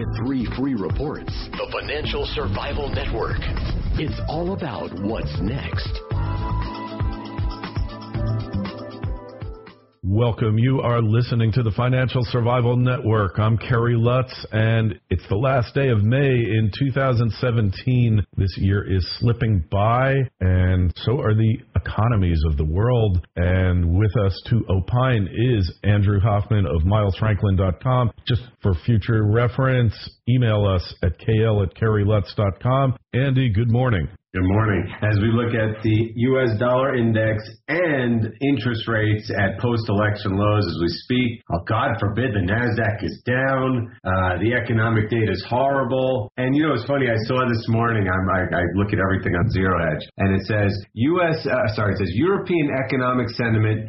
Get 3 free reports. The Financial Survival Network. It's all about what's next. Welcome. You are listening to the Financial Survival Network. I'm Kerry Lutz, and it's the last day of May in 2017. This year is slipping by, and so are the economies of the world. And with us to opine is Andrew Hoffman of MilesFranklin.com. Just for future reference, email us at kl@kerrylutz.com. Andy, good morning. Good morning. As we look at the U.S. dollar index and interest rates at post-election lows as we speak, God forbid the NASDAQ is down. The economic data is horrible. And, you know, it's funny. I saw this morning, I look at everything on Zero Hedge, and it says European economic sentiment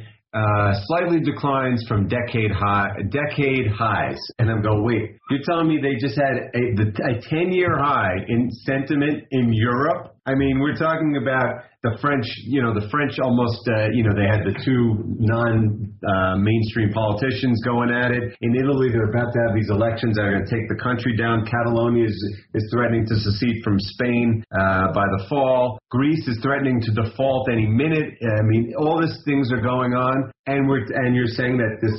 slightly declines from decade highs. And I'm going, wait, you're telling me they just had a 10-year high in sentiment in Europe? I mean, we're talking about the French almost, they had the two non-mainstream politicians going at it. In Italy, they're about to have these elections that are going to take the country down. Catalonia is threatening to secede from Spain by the fall. Greece is threatening to default any minute. I mean, all these things are going on. And you're saying that this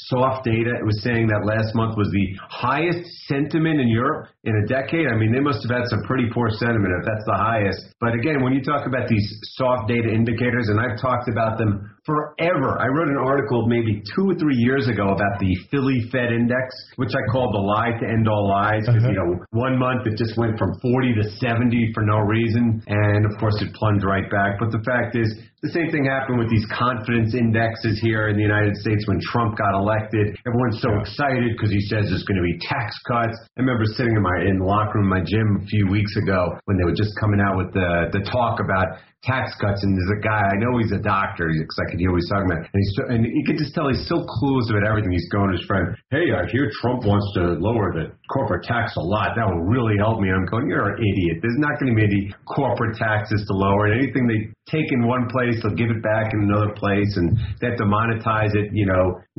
soft data, it was saying that last month was the highest sentiment in Europe in a decade. I mean, they must have had some pretty poor sentiment if that's the highest. But again, when you talk about these soft data indicators, and I've talked about them forever. I wrote an article maybe 2 or 3 years ago about the Philly Fed Index, which I called the lie to end all lies, because, 1 month it just went from 40 to 70 for no reason. And of course it plunged right back. But the fact is, the same thing happened with these confidence indexes here in the United States when Trump got elected. Everyone's so excited because he says there's going to be tax cuts. I remember sitting in the locker room in my gym a few weeks ago when they were just coming out with the talk about tax cuts, and there's a guy, I know he's a doctor, because I could hear what he's talking about, and you could just tell he's so clueless about everything. He's going to his friend, hey, I hear Trump wants to lower the corporate tax a lot. That will really help me. I'm going, you're an idiot. There's not going to be any corporate taxes to lower. And anything they take in one place, they'll give it back in another place, and they have to monetize it,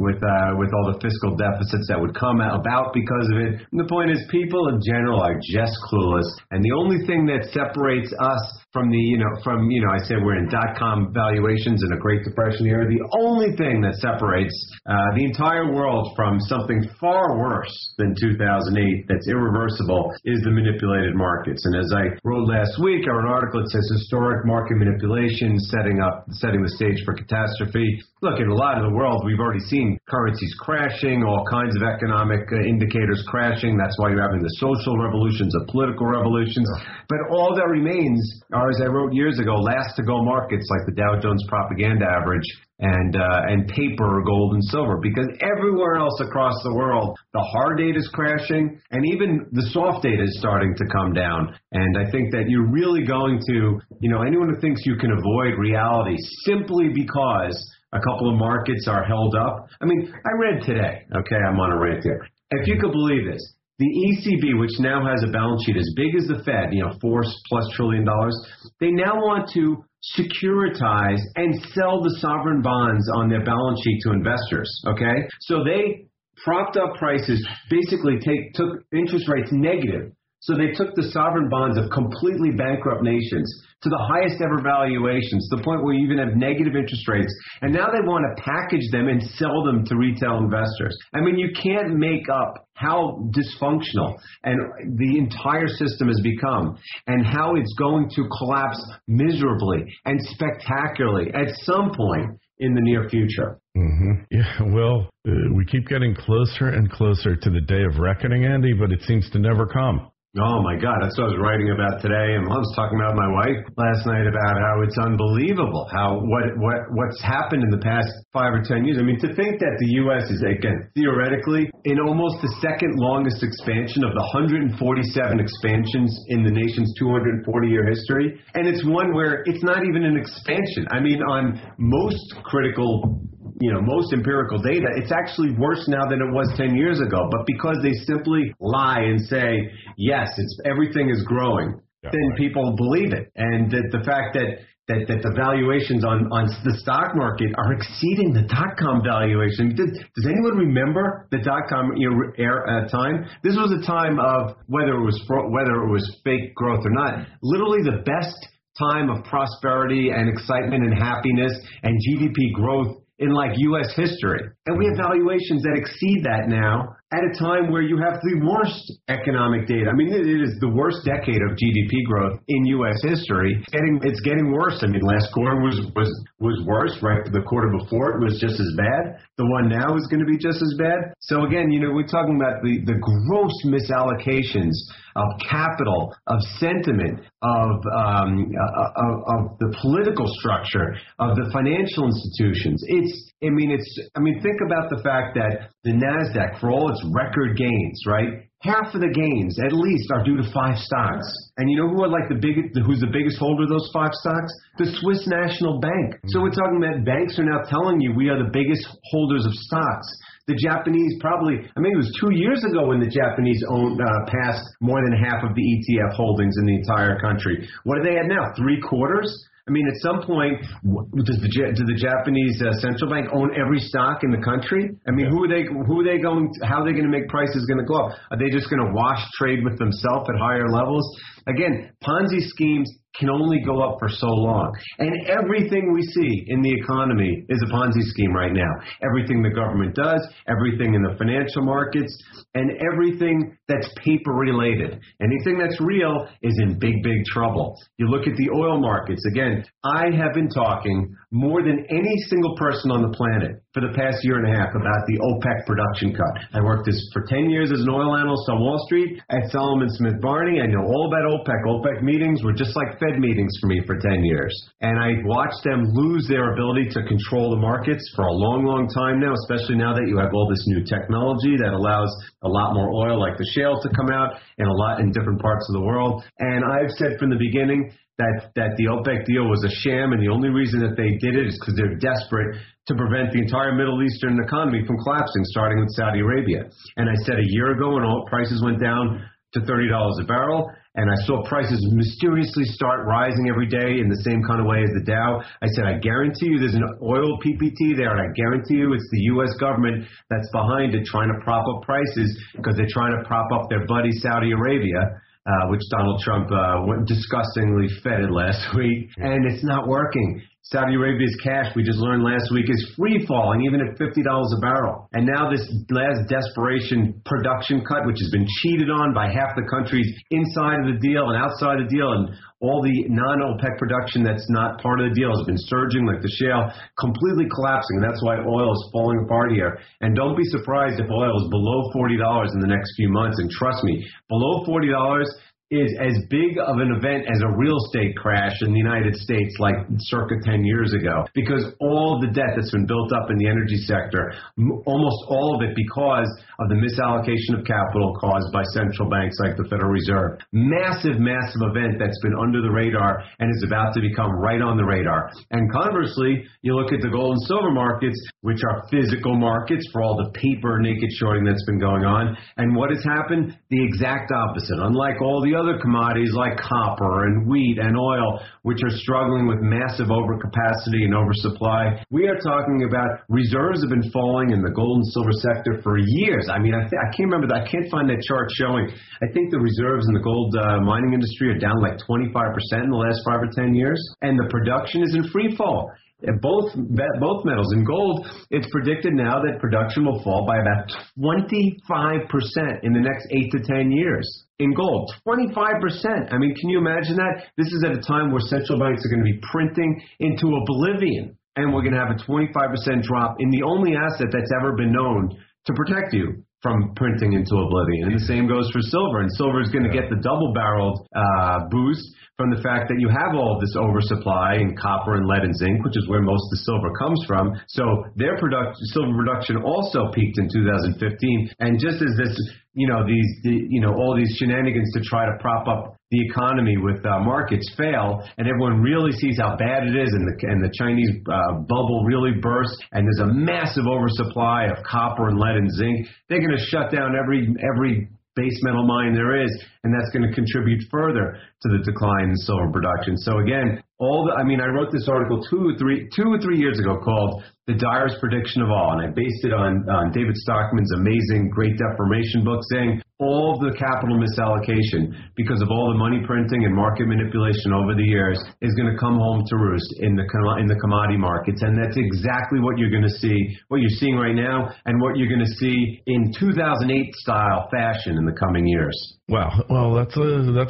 with all the fiscal deficits that would come about because of it. And the point is, people in general are just clueless. And the only thing that separates us from I said we're in dot-com valuations in a Great Depression era. The only thing that separates the entire world from something far worse than 2008 that's irreversible is the manipulated markets. And as I wrote last week, I wrote an article that says historic market manipulation setting the stage for catastrophe. Look, in a lot of the world, we've already seen currencies crashing, all kinds of economic indicators crashing. That's why you're having the social revolutions, the political revolutions. But all that remains are, as I wrote years ago, last-to-go markets like the Dow Jones Propaganda Average and paper, gold, and silver. Because everywhere else across the world, the hard data is crashing, and even the soft data is starting to come down. And I think that you're really going to, anyone who thinks you can avoid reality simply because a couple of markets are held up. I mean, I read today, okay, I'm on a rant here. If you could believe this, the ECB, which now has a balance sheet as big as the Fed, $4+ trillion, they now want to securitize and sell the sovereign bonds on their balance sheet to investors, okay? So they propped up prices, basically took interest rates negative. So they took the sovereign bonds of completely bankrupt nations to the highest ever valuations, to the point where you even have negative interest rates. And now they want to package them and sell them to retail investors. I mean, you can't make up how dysfunctional and the entire system has become and how it's going to collapse miserably and spectacularly at some point in the near future. Mm-hmm. Yeah, well, we keep getting closer and closer to the day of reckoning, Andy, but it seems to never come. Oh, my God. That's what I was writing about today. And I was talking about my wife last night about how it's unbelievable what's happened in the past 5 or 10 years. I mean, to think that the U.S. is, again, theoretically, in almost the second longest expansion of the 147 expansions in the nation's 240-year history. And it's one where it's not even an expansion. I mean, on most critical most empirical data, it's actually worse now than it was 10 years ago. But because they simply lie and say, yes, everything is growing, then people believe it. And the fact that that the valuations on the stock market are exceeding the dot-com valuation. Does anyone remember the dot-com time? This was a time of whether it was fake growth or not. Literally the best time of prosperity and excitement and happiness and GDP growth in like U.S. history. And we have valuations that exceed that now at a time where you have the worst economic data. I mean, it is the worst decade of GDP growth in U.S. history. It's getting worse. I mean, last quarter was worse, right? The quarter before it was just as bad. The one now is going to be just as bad. So again, we're talking about the gross misallocations of capital, of sentiment, of the political structure, of the financial institutions. Think about the fact that the NASDAQ, for all its record gains, right? Half of the gains, at least, are due to 5 stocks. And you know who are who's the biggest holder of those 5 stocks? The Swiss National Bank. So we're talking about banks are now telling you we are the biggest holders of stocks. The Japanese it was 2 years ago when the Japanese passed more than half of the ETF holdings in the entire country. What are they at now? 3/4? I mean, at some point, does the Japanese central bank own every stock in the country? I mean, how are they going to make prices going to go up? Are they just going to wash trade with themselves at higher levels? Again, Ponzi schemes can only go up for so long. And everything we see in the economy is a Ponzi scheme right now. Everything the government does, everything in the financial markets, and everything that's paper related. Anything that's real is in big, big trouble. You look at the oil markets. Again, I have been talking more than any single person on the planet for the past year and a half about the OPEC production cut. I worked for 10 years as an oil analyst on Wall Street at Solomon Smith Barney. I know all about OPEC. OPEC meetings were just like Fed meetings for me for 10 years. And I watched them lose their ability to control the markets for a long, long time now, especially now that you have all this new technology that allows a lot more oil like the shale to come out in different parts of the world. And I've said from the beginning that the OPEC deal was a sham, and the only reason that they did it is because they're desperate to prevent the entire Middle Eastern economy from collapsing, starting with Saudi Arabia. And I said a year ago when oil prices went down to $30 a barrel, and I saw prices mysteriously start rising every day in the same kind of way as the Dow. I said, I guarantee you there's an oil PPT there, and I guarantee you it's the U.S. government that's behind it trying to prop up prices because they're trying to prop up their buddy Saudi Arabia, which Donald Trump disgustingly feted last week, and it's not working. Saudi Arabia's cash, we just learned last week, is free-falling, even at $50 a barrel. And now this last desperation production cut, which has been cheated on by half the countries inside of the deal and outside the deal, and all the non-OPEC production that's not part of the deal has been surging like the shale, completely collapsing. That's why oil is falling apart here. And don't be surprised if oil is below $40 in the next few months. And trust me, below $40 is as big of an event as a real estate crash in the United States like circa 10 years ago, because all the debt that's been built up in the energy sector, almost all of it because of the misallocation of capital caused by central banks like the Federal Reserve. Massive, massive event that's been under the radar and is about to become right on the radar. And conversely, you look at the gold and silver markets, which are physical markets for all the paper naked shorting that's been going on. And what has happened? The exact opposite. Unlike all the other commodities like copper and wheat and oil, which are struggling with massive overcapacity and oversupply, we are talking about reserves have been falling in the gold and silver sector for years. I mean, I can't remember that. I can't find that chart showing. I think the reserves in the gold mining industry are down like 25% in the last 5 or 10 years, and the production is in free fall. Both metals. In gold, it's predicted now that production will fall by about 25% in the next 8 to 10 years. In gold, 25%. I mean, can you imagine that? This is at a time where central banks are going to be printing into oblivion, and we're going to have a 25% drop in the only asset that's ever been known to protect you from printing into oblivion. And the same goes for silver. And silver is going to get the double-barreled boost from the fact that you have all of this oversupply in copper and lead and zinc, which is where most of the silver comes from. So their silver production also peaked in 2015. And just as this, all these shenanigans to try to prop up the economy with markets fail, and everyone really sees how bad it is, and the Chinese bubble really bursts, and there's a massive oversupply of copper and lead and zinc, they're going to shut down every base metal mine there is, and that's going to contribute further to the decline in silver production. So again, I wrote this article two or three years ago called The Direst Prediction of All, and I based it on David Stockman's amazing Great Deformation book, saying all of the capital misallocation because of all the money printing and market manipulation over the years is going to come home to roost in the commodity markets, and that's exactly what you're going to see, what you're seeing right now, and what you're going to see in 2008 style fashion in the coming years. Wow, well, that's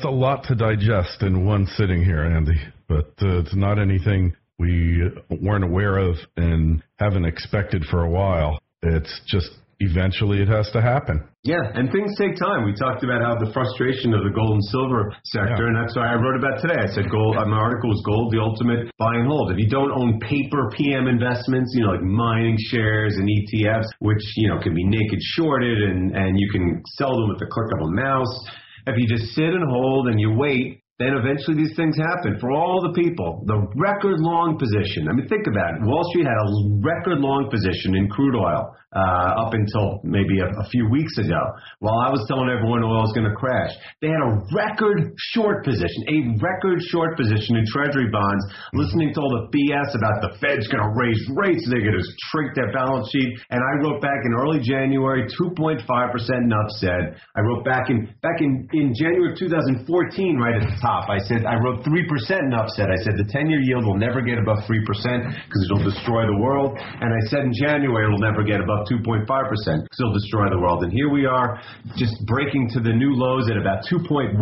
a lot to digest in one sitting here, Andy. But it's not anything we weren't aware of and haven't expected for a while. It's just eventually it has to happen. Yeah, and things take time. We talked about how the frustration of the gold and silver sector, and that's why I wrote about today. I said gold. My article was Gold, the Ultimate Buy and Hold. If you don't own paper PM investments, like mining shares and ETFs, which, can be naked shorted and you can sell them with the click of a mouse. If you just sit and hold and you wait, then eventually these things happen. For all the people, the record long position. I mean, think about it. Wall Street had a record long position in crude oil up until maybe a few weeks ago, while I was telling everyone oil was going to crash. They had a record short position in Treasury bonds, listening to all the BS about the Fed's going to raise rates, they're going to shrink their balance sheet. And I wrote back in early January, 2.5% enough said. I wrote back in January of 2014, right at the top, I wrote 3% enough said. I said the 10-year yield will never get above 3% because it'll destroy the world. And I said in January it'll never get above 2.5% because it'll destroy the world. And here we are, just breaking to the new lows at about 2.15%,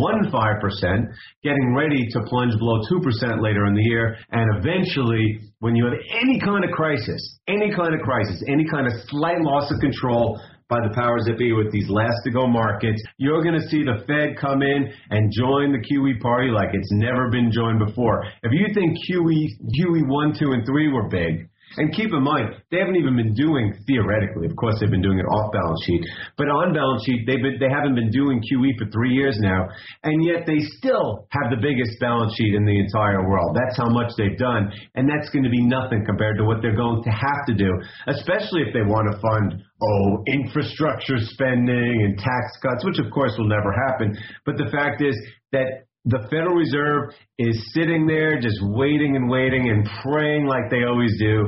getting ready to plunge below 2% later in the year. And eventually, when you have any kind of crisis, any kind of slight loss of control by the powers that be with these last-to-go markets, you're going to see the Fed come in and join the QE party like it's never been joined before. If you think QE 1, 2, and 3 were big, and keep in mind, they haven't even been doing, theoretically, of course they've been doing it off balance sheet, but on balance sheet, they haven't been doing QE for 3 years now, and yet they still have the biggest balance sheet in the entire world. That's how much they've done, and that's going to be nothing compared to what they're going to have to do, especially if they want to fund infrastructure spending and tax cuts, which of course will never happen. But the fact is that the Federal Reserve is sitting there just waiting and praying like they always do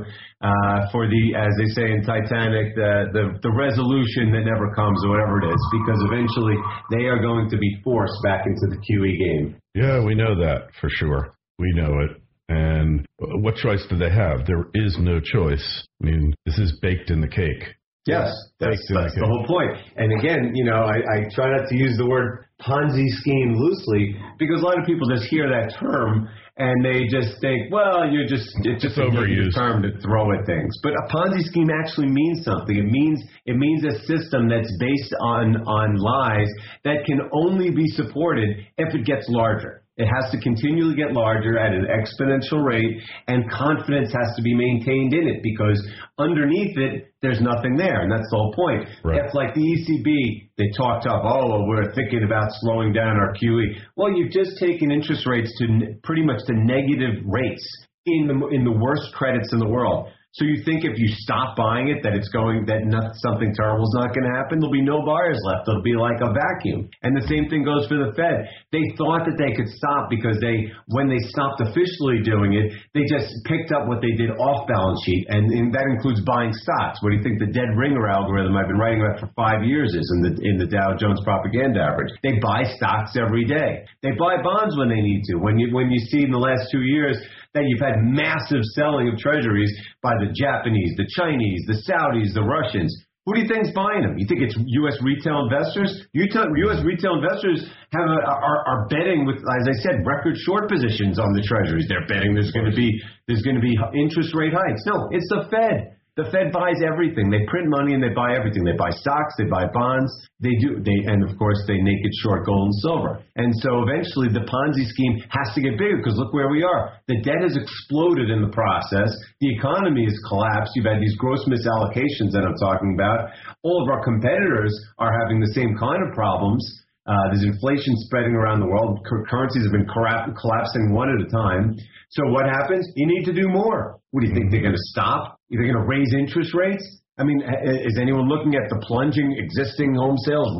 for the, as they say in Titanic, the resolution that never comes or whatever it is, because eventually they are going to be forced back into the QE game. Yeah, we know that for sure. We know it. And what choice do they have? There is no choice. I mean, this is baked in the cake. Yes, that's the whole point. And again, I try not to use the word Ponzi scheme loosely because a lot of people just hear that term and they just think, well, it's just overused term to throw at things. But a Ponzi scheme actually means something. It means a system that's based on lies that can only be supported if it gets larger. It has to continually get larger at an exponential rate, and confidence has to be maintained in it because underneath it, there's nothing there, and that's the whole point. Right. If, like the ECB, they talked up, we're thinking about slowing down our QE. Well, you've just taken interest rates to pretty much the negative rates in the worst credits in the world. So you think if you stop buying it, that something terrible is not going to happen? There'll be no buyers left. It'll be like a vacuum. And the same thing goes for the Fed. They thought that they could stop because when they stopped officially doing it, they just picked up what they did off balance sheet, and that includes buying stocks. What do you think the dead ringer algorithm I've been writing about for 5 years is in the Dow Jones propaganda average? They buy stocks every day. They buy bonds when they need to. When you see in the last 2 years that you've had massive selling of treasuries by the Japanese, the Chinese, the Saudis, the Russians. Who do you think's buying them? You think it's U.S. retail investors? U.S. retail investors are betting with, as I said, record short positions on the treasuries. They're betting there's going to be interest rate hikes. No, it's the Fed. The Fed buys everything. They print money and they buy everything. They buy stocks, they buy bonds, and of course they naked short gold and silver. And so eventually the Ponzi scheme has to get bigger because look where we are. The debt has exploded in the process. The economy has collapsed. You've had these gross misallocations that I'm talking about. All of our competitors are having the same kind of problems. There's inflation spreading around the world. Currencies have been collapsing one at a time. So what happens? You need to do more. What do you think? They're going to stop? They're going to raise interest rates? I mean, is anyone looking at the plunging existing home sales,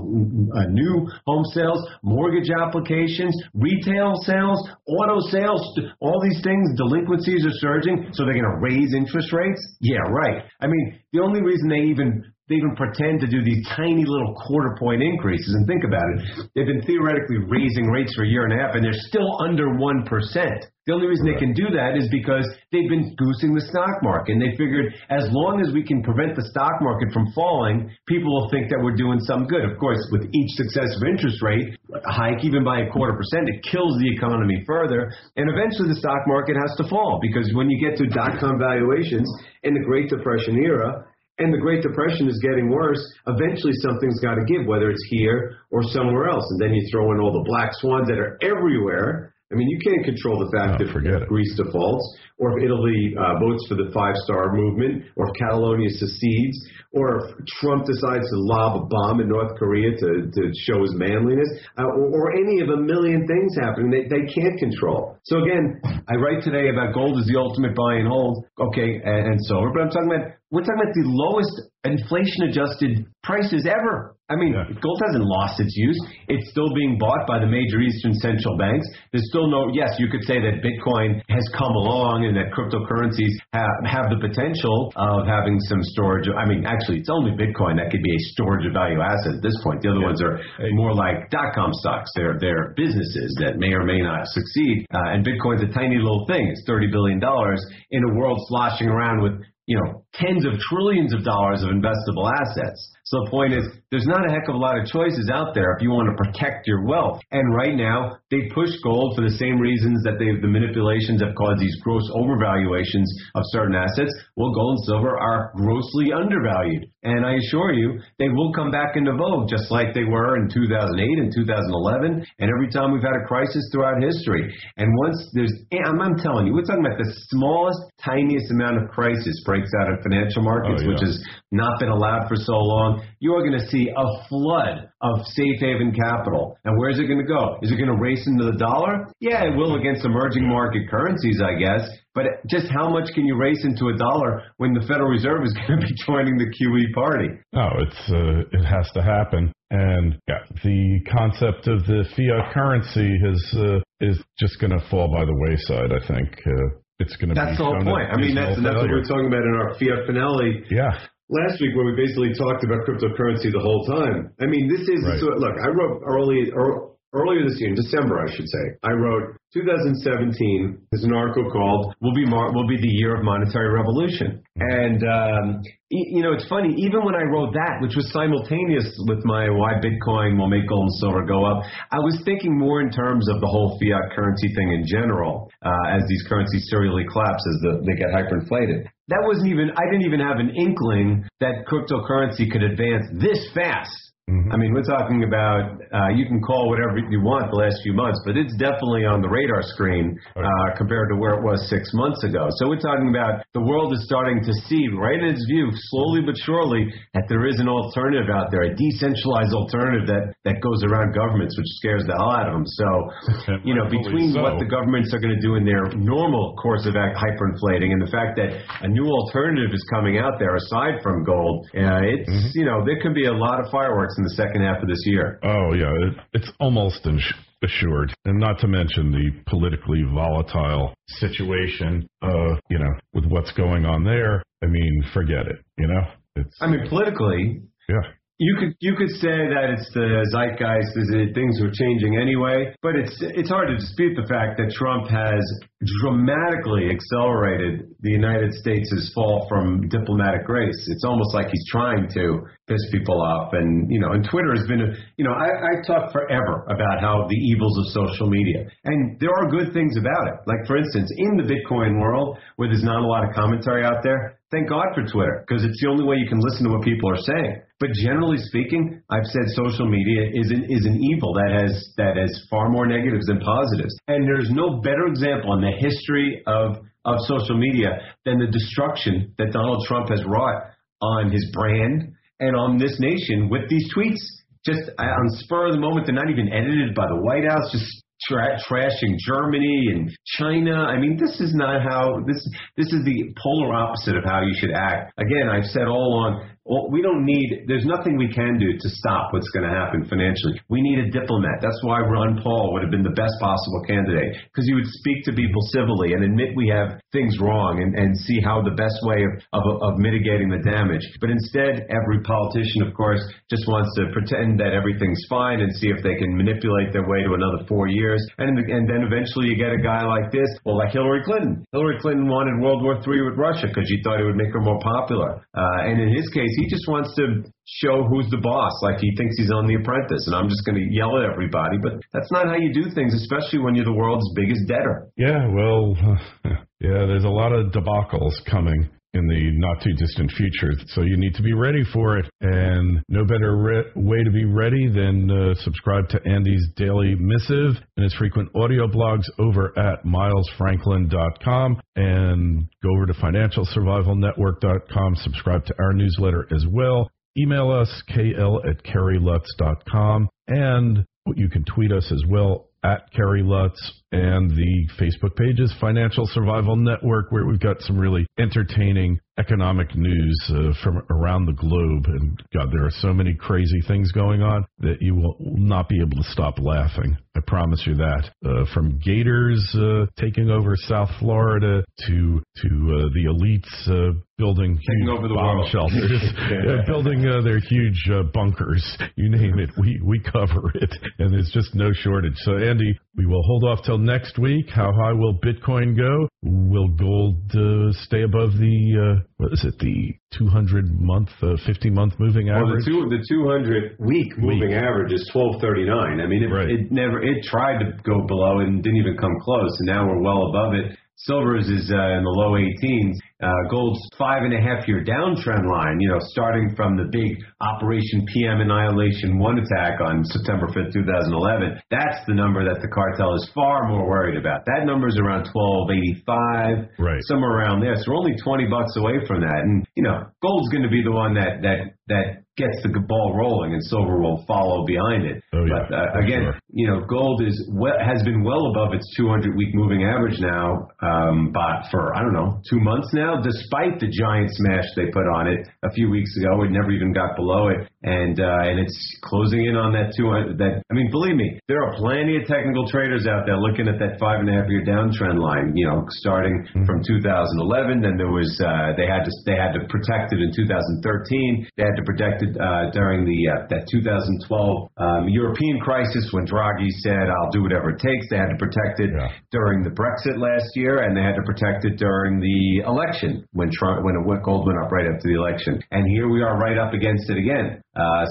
new home sales, mortgage applications, retail sales, auto sales, all these things? Delinquencies are surging, so they're going to raise interest rates? Yeah, right. I mean, the only reason they even pretend to do these tiny little quarter-point increases, and think about it, they've been theoretically raising rates for a year and a half, and they're still under 1%. The only reason they can do that is because they've been goosing the stock market. And they figured as long as we can prevent the stock market from falling, people will think that we're doing something good. Of course, with each successive interest rate hike, even by 0.25%, it kills the economy further. And eventually the stock market has to fall, because when you get to dot-com valuations in the Great Depression era, and the Great Depression is getting worse, eventually something's got to give, whether it's here or somewhere else. And then you throw in all the black swans that are everywhere. I mean, you can't control the fact that Greece defaults, or if Italy votes for the five-star movement, or if Catalonia secedes, or if Trump decides to lob a bomb in North Korea to show his manliness, or any of a million things happening they can't control. So again, I write today about gold as the ultimate buy and hold, okay, and silver, but we're talking about the lowest inflation-adjusted prices ever. I mean, gold hasn't lost its use. It's still being bought by the major Eastern central banks. There's still yes, you could say that Bitcoin has come along and that cryptocurrencies have the potential of having some storage. I mean, actually, it's only Bitcoin that could be a storage of value asset at this point. The other ones are more like dot-com stocks. They're businesses that may or may not succeed. And Bitcoin's a tiny little thing. It's $30 billion in a world sloshing around with tens of trillions of dollars of investable assets. So the point is, there's not a heck of a lot of choices out there if you want to protect your wealth. And right now, they push gold for the same reasons that the manipulations have caused these gross overvaluations of certain assets. Well, gold and silver are grossly undervalued. And I assure you, they will come back into vogue, just like they were in 2008 and 2011, and every time we've had a crisis throughout history. And once I'm telling you, we're talking about the smallest, tiniest amount of crisis breaks out in financial markets, which has not been allowed for so long. You are going to see a flood of safe haven capital. And where's it going to go? Is it going to race into the dollar? Yeah, it will against emerging market currencies, I guess. But just how much can you race into a dollar when the Federal Reserve is going to be joining the QE party? No, it has to happen. And the concept of the fiat currency is just going to fall by the wayside, I think. It's going to That's the whole point. I mean, that's what we were talking about in our Fiat Finale last week, where we basically talked about cryptocurrency the whole time. I mean, this is look, I wrote earlier this year, in December, I should say, I wrote 2017. There's an article called "Will be the Year of Monetary Revolution," and it's funny. Even when I wrote that, which was simultaneous with my "Why Bitcoin Will Make Gold and Silver Go Up," I was thinking more in terms of the whole fiat currency thing in general, as these currencies serially collapse as they get hyperinflated. That wasn't even. I didn't even have an inkling that cryptocurrency could advance this fast. I mean, we're talking about, you can call whatever you want the last few months, but it's definitely on the radar screen compared to where it was 6 months ago. So we're talking about the world is starting to see right in its view, slowly but surely, that there is an alternative out there, a decentralized alternative that goes around governments, which scares the hell out of them. So, between what the governments are going to do in their normal course of hyperinflating and the fact that a new alternative is coming out there aside from gold, there could be a lot of fireworks in the second half of this year. Oh, yeah. It's almost assured. And not to mention the politically volatile situation, with what's going on there. I mean, forget it, politically. Yeah. You could say that it's the zeitgeist, things are changing anyway, but it's hard to dispute the fact that Trump has dramatically accelerated the United States' fall from diplomatic grace. It's almost like he's trying to piss people off. And Twitter has been, I've talked forever about how the evils of social media. And there are good things about it. Like, for instance, in the Bitcoin world, where there's not a lot of commentary out there, thank God for Twitter, because it's the only way you can listen to what people are saying. But generally speaking, I've said social media is an evil that has far more negatives than positives. And there's no better example in the history of social media than the destruction that Donald Trump has wrought on his brand and on this nation with these tweets. Just on spur of the moment, they're not even edited by the White House, just trashing Germany and China. I mean, this is not how this is the polar opposite of how you should act. Again, I've said all along, there's nothing we can do to stop what's going to happen financially. We need a diplomat. That's why Ron Paul would have been the best possible candidate, because he would speak to people civilly and admit we have things wrong and see how the best way of mitigating the damage. But instead, every politician, of course, just wants to pretend that everything's fine and see if they can manipulate their way to another 4 years. And then eventually you get a guy like this, well, like Hillary Clinton. Hillary Clinton wanted World War III with Russia because she thought it would make her more popular. And in his case, he just wants to show who's the boss, like he thinks he's on The Apprentice, and I'm just going to yell at everybody. But that's not how you do things, especially when you're the world's biggest debtor. Yeah, well, there's a lot of debacles coming in the not-too-distant future, so you need to be ready for it. And no better way to be ready than subscribe to Andy's Daily Missive and his frequent audio blogs over at milesfranklin.com, and go over to financialsurvivalnetwork.com, subscribe to our newsletter as well. Email us, kl@kerrylutz.com, and you can tweet us as well, at Kerry Lutz, and the Facebook page is Financial Survival Network, where we've got some really entertaining economic news from around the globe. And God, there are so many crazy things going on that you will not be able to stop laughing. I promise you that. From gators taking over South Florida to the elites building huge bomb shelters, building their huge bunkers. You name it, we cover it, and there's just no shortage. So, Andy, we will hold off till next week. How high will Bitcoin go? Will gold stay above the the 200-month, 50-month moving average? Well, the 200-week moving average is 1239. I mean, it tried to go below and didn't even come close, and now we're well above it. Silver's is in the low 18s. Gold's 5.5-year downtrend line, starting from the big Operation PM Annihilation 1 attack on September 5th, 2011. That's the number that the cartel is far more worried about. That number's around 1285, somewhere around there. So we're only $20 away from that. And, gold's going to be the one that gets the ball rolling, and silver will follow behind it. But again, gold has been well above its 200-week moving average now, but for 2 months now, despite the giant smash they put on it a few weeks ago. It never even got below it, and it's closing in on that 200. Believe me, there are plenty of technical traders out there looking at that 5.5-year downtrend line. Starting from 2011, then there was they had to protect it in 2013. They had to protect it during that 2012 European crisis when Draghi said, "I'll do whatever it takes." They had to protect it during the Brexit last year, and they had to protect it during the election when gold went up right after the election. And here we are right up against it again.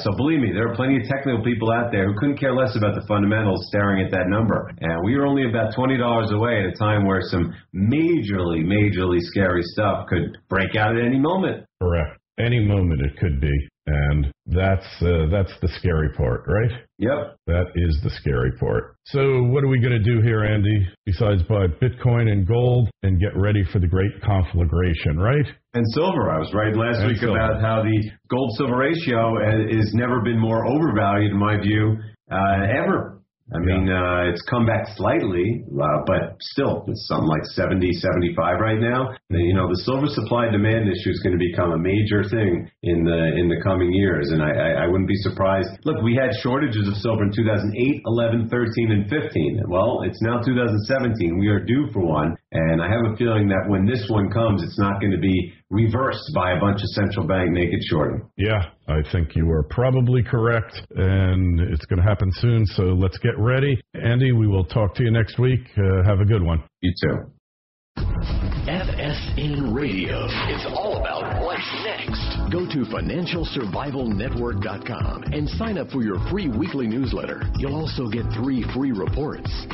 So believe me, there are plenty of technical people out there who couldn't care less about the fundamentals staring at that number. And we are only about $20 away at a time where some majorly scary stuff could break out at any moment. Correct. Any moment it could be. And that's the scary part, right? Yep. That is the scary part. So what are we going to do here, Andy, besides buy Bitcoin and gold and get ready for the great conflagration, right? And silver. I was right last week about how the gold-silver ratio has never been more overvalued, in my view, ever. It's come back slightly, but still, it's something like 70, 75 right now. The silver supply-demand issue is going to become a major thing in the coming years, and I wouldn't be surprised. Look, we had shortages of silver in 2008, 11, 13, and 15. Well, it's now 2017. We are due for one, and I have a feeling that when this one comes, it's not going to be reversed by a bunch of central bank naked shorting. Yeah, I think you are probably correct, and it's going to happen soon, so let's get ready. Andy, we will talk to you next week. Have a good one. You too. FSN Radio. It's all about what's next. Go to financialsurvivalnetwork.com and sign up for your free weekly newsletter. You'll also get 3 free reports.